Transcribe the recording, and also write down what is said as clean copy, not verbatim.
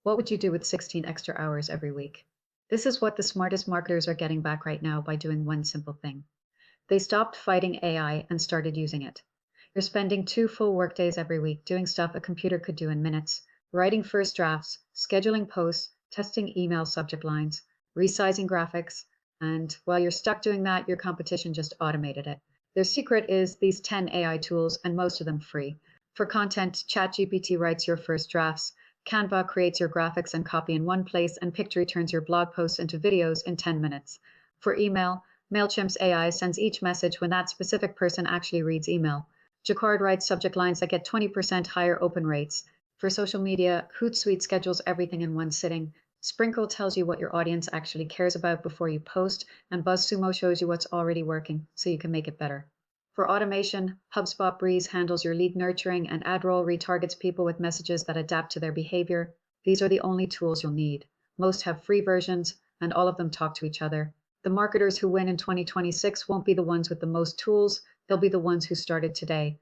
What would you do with 16 extra hours every week? This is what the smartest marketers are getting back right now by doing one simple thing. They stopped fighting AI and started using it. You're spending 2 full workdays every week doing stuff a computer could do in minutes, writing first drafts, scheduling posts, testing email subject lines, resizing graphics, and while you're stuck doing that, your competition just automated it. Their secret is these 10 AI tools, and most of them free. For content, ChatGPT writes your first drafts, Canva creates your graphics and copy in one place, and Pictory turns your blog posts into videos in 10 minutes. For email, Mailchimp's AI sends each message when that specific person actually reads email. Jacquard writes subject lines that get 20% higher open rates. For social media, Hootsuite schedules everything in one sitting. Sprinklr tells you what your audience actually cares about before you post, and BuzzSumo shows you what's already working so you can make it better. For automation, HubSpot Breeze handles your lead nurturing, and AdRoll retargets people with messages that adapt to their behavior. These are the only tools you'll need. Most have free versions, and all of them talk to each other. The marketers who win in 2026 won't be the ones with the most tools, they'll be the ones who started today.